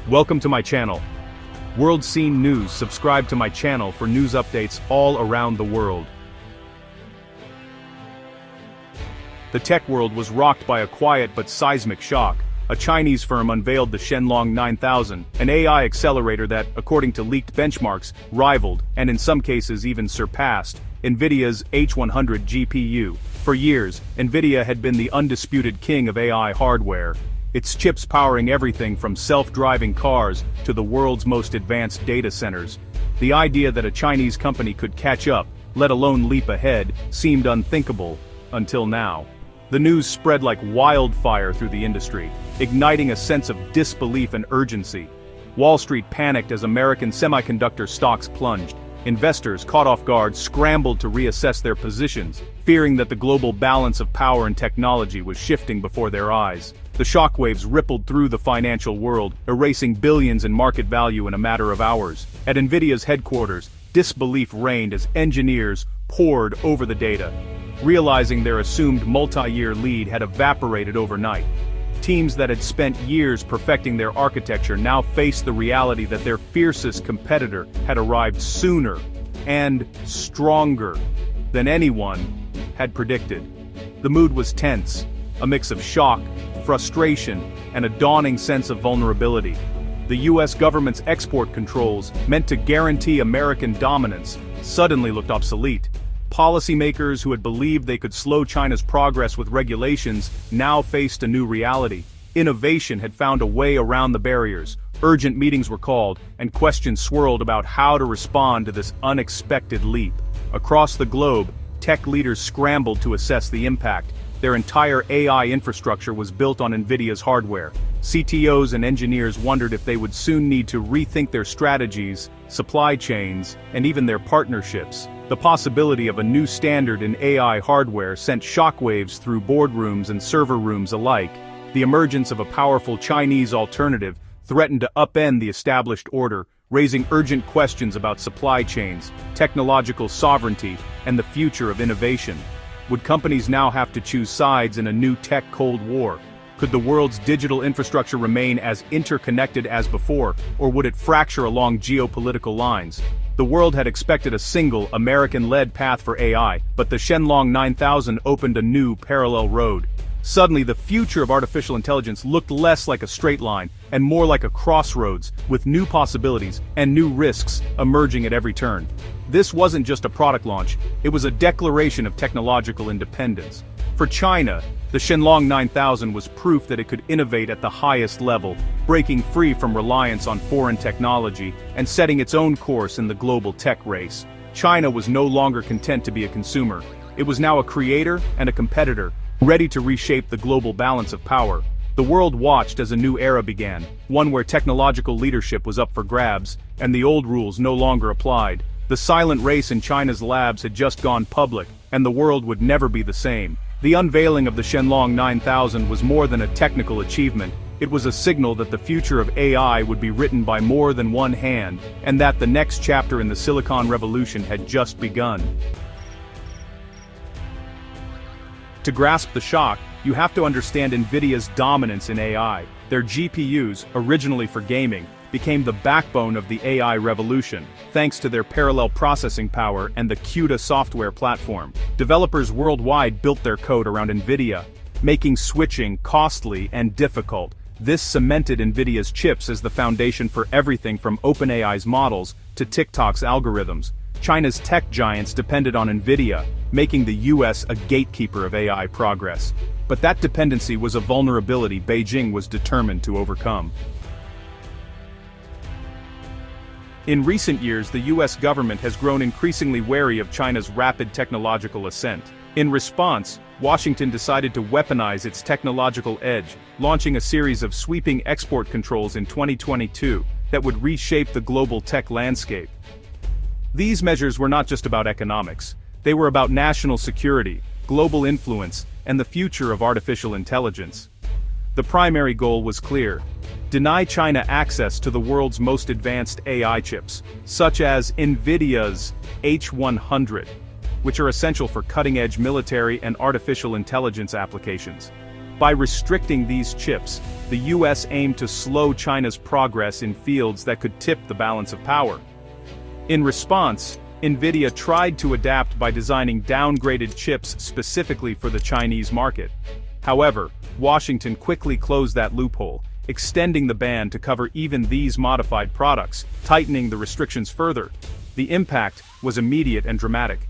Welcome to my channel. World Scene News. Subscribe to my channel for news updates all around the world. The tech world was rocked by a quiet but seismic shock. A Chinese firm unveiled the Shenlong 9000, an AI accelerator that, according to leaked benchmarks, rivaled, and in some cases even surpassed, NVIDIA's H100 GPU. For years, NVIDIA had been the undisputed king of AI hardware, its chips powering everything from self-driving cars to the world's most advanced data centers. The idea that a Chinese company could catch up, let alone leap ahead, seemed unthinkable, until now. The news spread like wildfire through the industry, igniting a sense of disbelief and urgency. Wall Street panicked as American semiconductor stocks plunged. Investors, caught off guard, scrambled to reassess their positions, fearing that the global balance of power and technology was shifting before their eyes. The shockwaves rippled through the financial world, erasing billions in market value in a matter of hours. At NVIDIA's headquarters, disbelief reigned as engineers pored over the data, realizing their assumed multi-year lead had evaporated overnight. Teams that had spent years perfecting their architecture now faced the reality that their fiercest competitor had arrived sooner and stronger than anyone had predicted. The mood was tense, a mix of shock, frustration, and a dawning sense of vulnerability. The US government's export controls, meant to guarantee American dominance, suddenly looked obsolete. Policymakers who had believed they could slow China's progress with regulations now faced a new reality. Innovation had found a way around the barriers. Urgent meetings were called, and questions swirled about how to respond to this unexpected leap. Across the globe, tech leaders scrambled to assess the impact. Their entire AI infrastructure was built on NVIDIA's hardware. CTOs and engineers wondered if they would soon need to rethink their strategies, supply chains, and even their partnerships. The possibility of a new standard in AI hardware sent shockwaves through boardrooms and server rooms alike. The emergence of a powerful Chinese alternative threatened to upend the established order, raising urgent questions about supply chains, technological sovereignty, and the future of innovation. Would companies now have to choose sides in a new tech Cold War? Could the world's digital infrastructure remain as interconnected as before, or would it fracture along geopolitical lines? The world had expected a single, American-led path for AI, but the Shenlong 9000 opened a new parallel road. Suddenly, the future of artificial intelligence looked less like a straight line, and more like a crossroads, with new possibilities and new risks emerging at every turn. This wasn't just a product launch, it was a declaration of technological independence. For China, the Shenlong 9000 was proof that it could innovate at the highest level, breaking free from reliance on foreign technology and setting its own course in the global tech race. China was no longer content to be a consumer. It was now a creator and a competitor, ready to reshape the global balance of power. The world watched as a new era began, one where technological leadership was up for grabs, and the old rules no longer applied. The silent race in China's labs had just gone public, and the world would never be the same. The unveiling of the Shenlong 9000 was more than a technical achievement. It was a signal that the future of AI would be written by more than one hand, and that the next chapter in the Silicon Revolution had just begun. To grasp the shock, you have to understand NVIDIA's dominance in AI. Their GPUs, originally for gaming, became the backbone of the AI revolution, thanks to their parallel processing power and the CUDA software platform. Developers worldwide built their code around NVIDIA, making switching costly and difficult. This cemented NVIDIA's chips as the foundation for everything from OpenAI's models to TikTok's algorithms. China's tech giants depended on NVIDIA, making the US a gatekeeper of AI progress. But that dependency was a vulnerability Beijing was determined to overcome. In recent years, the US government has grown increasingly wary of China's rapid technological ascent. In response, Washington decided to weaponize its technological edge, launching a series of sweeping export controls in 2022 that would reshape the global tech landscape. These measures were not just about economics. They were about national security, global influence, and the future of artificial intelligence. The primary goal was clear: deny China access to the world's most advanced AI chips, such as NVIDIA's H100, which are essential for cutting-edge military and artificial intelligence applications. By restricting these chips, the US aimed to slow China's progress in fields that could tip the balance of power. In response, NVIDIA tried to adapt by designing downgraded chips specifically for the Chinese market. However, Washington quickly closed that loophole, extending the ban to cover even these modified products, tightening the restrictions further. The impact was immediate and dramatic.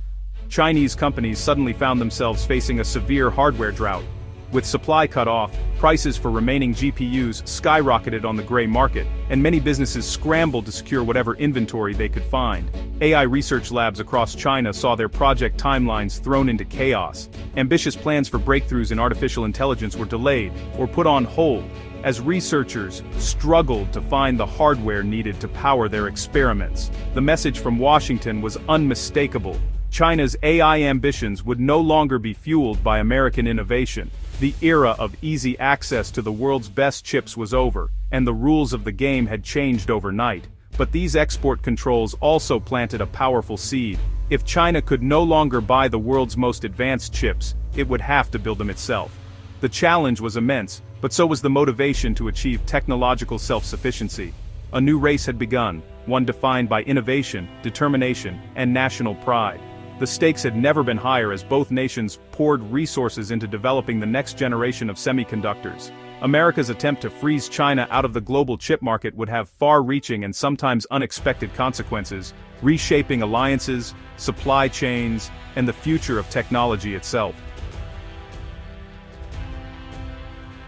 Chinese companies suddenly found themselves facing a severe hardware drought. With supply cut off, prices for remaining GPUs skyrocketed on the gray market, and many businesses scrambled to secure whatever inventory they could find. AI research labs across China saw their project timelines thrown into chaos. Ambitious plans for breakthroughs in artificial intelligence were delayed or put on hold, as researchers struggled to find the hardware needed to power their experiments. The message from Washington was unmistakable. China's AI ambitions would no longer be fueled by American innovation. The era of easy access to the world's best chips was over, and the rules of the game had changed overnight. But these export controls also planted a powerful seed. If China could no longer buy the world's most advanced chips, it would have to build them itself. The challenge was immense, but so was the motivation to achieve technological self-sufficiency. A new race had begun, one defined by innovation, determination, and national pride. The stakes had never been higher as both nations poured resources into developing the next generation of semiconductors. America's attempt to freeze China out of the global chip market would have far-reaching and sometimes unexpected consequences, reshaping alliances, supply chains, and the future of technology itself.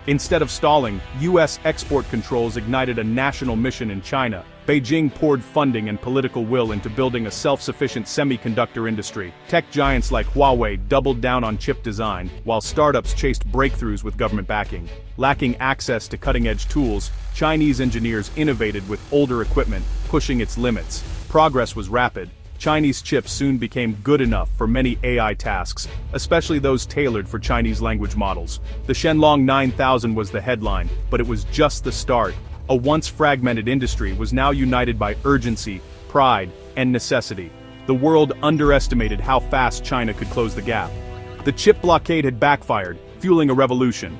Instead of stalling, US export controls ignited a national mission in China. Beijing poured funding and political will into building a self-sufficient semiconductor industry. Tech giants like Huawei doubled down on chip design, while startups chased breakthroughs with government backing. Lacking access to cutting-edge tools, Chinese engineers innovated with older equipment, pushing its limits. Progress was rapid. Chinese chips soon became good enough for many AI tasks, especially those tailored for Chinese language models. The Shenlong 9000 was the headline, but it was just the start. A once fragmented industry was now united by urgency, pride, and necessity. The world underestimated how fast China could close the gap. The chip blockade had backfired, fueling a revolution.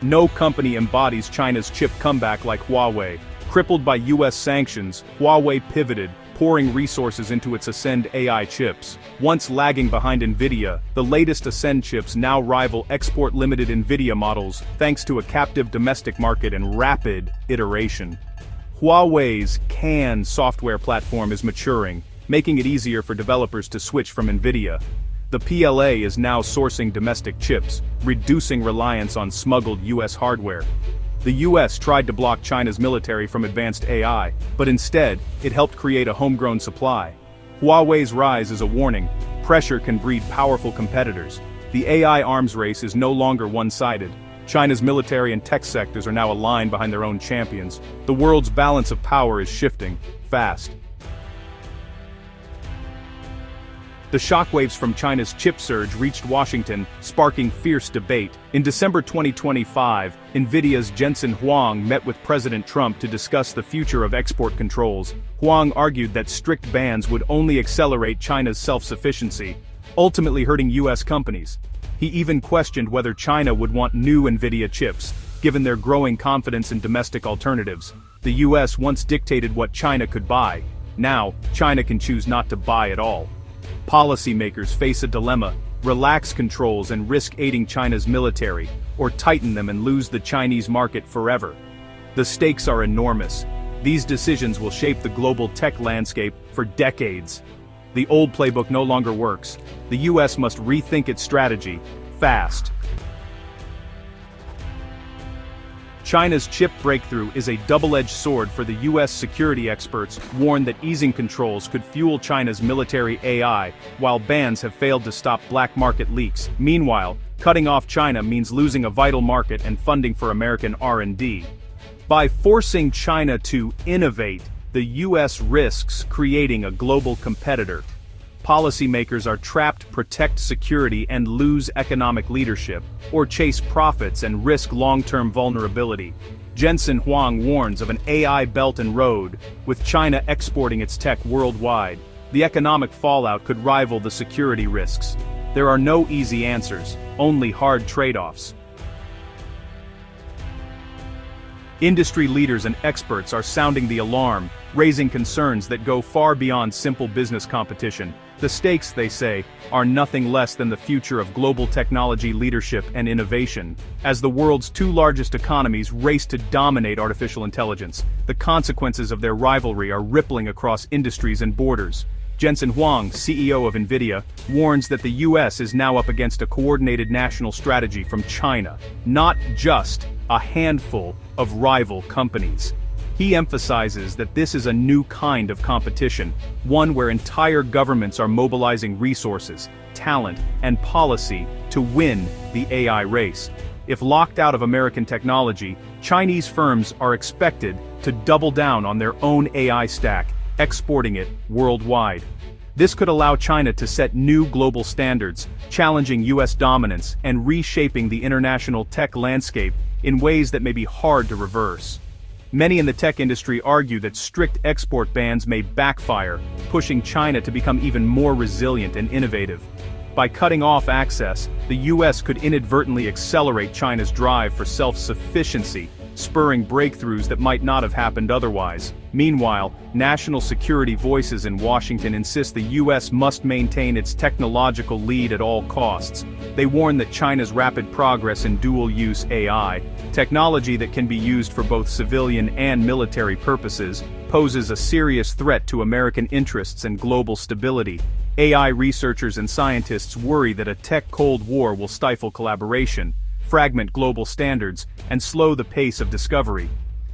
No company embodies China's chip comeback like Huawei. Crippled by US sanctions, Huawei pivoted, pouring resources into its Ascend AI chips. Once lagging behind NVIDIA, the latest Ascend chips now rival export-limited NVIDIA models thanks to a captive domestic market and rapid iteration. Huawei's CAN software platform is maturing, making it easier for developers to switch from NVIDIA. The PLA is now sourcing domestic chips, reducing reliance on smuggled US hardware. The US tried to block China's military from advanced AI, but instead, it helped create a homegrown supply. Huawei's rise is a warning. Pressure can breed powerful competitors. The AI arms race is no longer one-sided. China's military and tech sectors are now aligned behind their own champions. The world's balance of power is shifting, fast. The shockwaves from China's chip surge reached Washington, sparking fierce debate. In December 2025, NVIDIA's Jensen Huang met with President Trump to discuss the future of export controls. Huang argued that strict bans would only accelerate China's self-sufficiency, ultimately hurting US companies. He even questioned whether China would want new NVIDIA chips, given their growing confidence in domestic alternatives. The US once dictated what China could buy. Now, China can choose not to buy at all. Policymakers face a dilemma: relax controls and risk aiding China's military, or tighten them and lose the Chinese market forever. The stakes are enormous. These decisions will shape the global tech landscape for decades. The old playbook no longer works. The US must rethink its strategy, fast. China's chip breakthrough is a double-edged sword for the US. Security experts warn that easing controls could fuel China's military AI, while bans have failed to stop black market leaks. Meanwhile, cutting off China means losing a vital market and funding for American R&D. By forcing China to innovate, the US risks creating a global competitor. Policymakers are trapped to protect security and lose economic leadership, or chase profits and risk long-term vulnerability. Jensen Huang warns of an AI Belt and Road, with China exporting its tech worldwide. The economic fallout could rival the security risks. There are no easy answers, only hard trade-offs. Industry leaders and experts are sounding the alarm, raising concerns that go far beyond simple business competition. The stakes, they say, are nothing less than the future of global technology leadership and innovation. As the world's two largest economies race to dominate artificial intelligence, the consequences of their rivalry are rippling across industries and borders. Jensen Huang, CEO of NVIDIA, warns that the US is now up against a coordinated national strategy from China, not just a handful of rival companies. He emphasizes that this is a new kind of competition, one where entire governments are mobilizing resources, talent, and policy to win the AI race. If locked out of American technology, Chinese firms are expected to double down on their own AI stack, exporting it worldwide. This could allow China to set new global standards, challenging US dominance and reshaping the international tech landscape in ways that may be hard to reverse. Many in the tech industry argue that strict export bans may backfire, pushing China to become even more resilient and innovative. By cutting off access, the US could inadvertently accelerate China's drive for self-sufficiency, spurring breakthroughs that might not have happened otherwise. Meanwhile, national security voices in Washington insist the US must maintain its technological lead at all costs. They warn that China's rapid progress in dual-use AI, technology that can be used for both civilian and military purposes, poses a serious threat to American interests and global stability. AI researchers and scientists worry that a tech Cold War will stifle collaboration, fragment global standards, and slow the pace of discovery.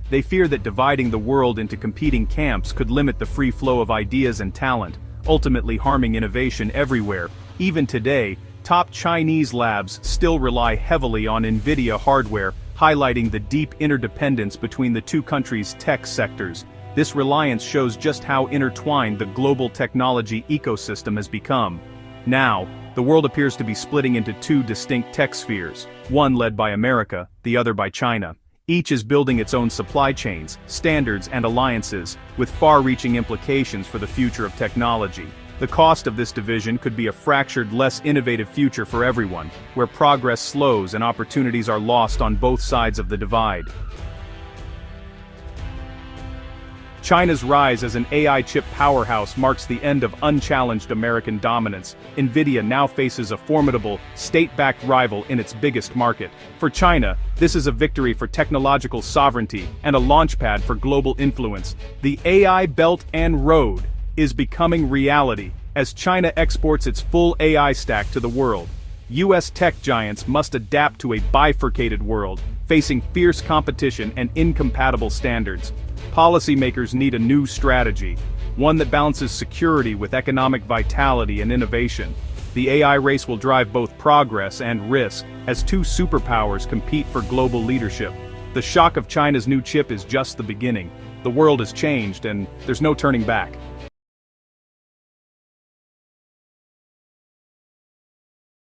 They fear that dividing the world into competing camps could limit the free flow of ideas and talent, ultimately harming innovation everywhere. Even today, top Chinese labs still rely heavily on NVIDIA hardware, highlighting the deep interdependence between the two countries' tech sectors. This reliance shows just how intertwined the global technology ecosystem has become. Now, the world appears to be splitting into two distinct tech spheres, one led by America, the other by China. Each is building its own supply chains, standards, and alliances, with far-reaching implications for the future of technology. The cost of this division could be a fractured, less innovative future for everyone, where progress slows and opportunities are lost on both sides of the divide. China's rise as an AI chip powerhouse marks the end of unchallenged American dominance. NVIDIA now faces a formidable, state-backed rival in its biggest market. For China, this is a victory for technological sovereignty and a launchpad for global influence. The AI Belt and Road is becoming reality as China exports its full AI stack to the world. US tech giants must adapt to a bifurcated world, facing fierce competition and incompatible standards. Policymakers need a new strategy, one that balances security with economic vitality and innovation. The AI race will drive both progress and risk, as two superpowers compete for global leadership. The shock of China's new chip is just the beginning. The world has changed, and there's no turning back.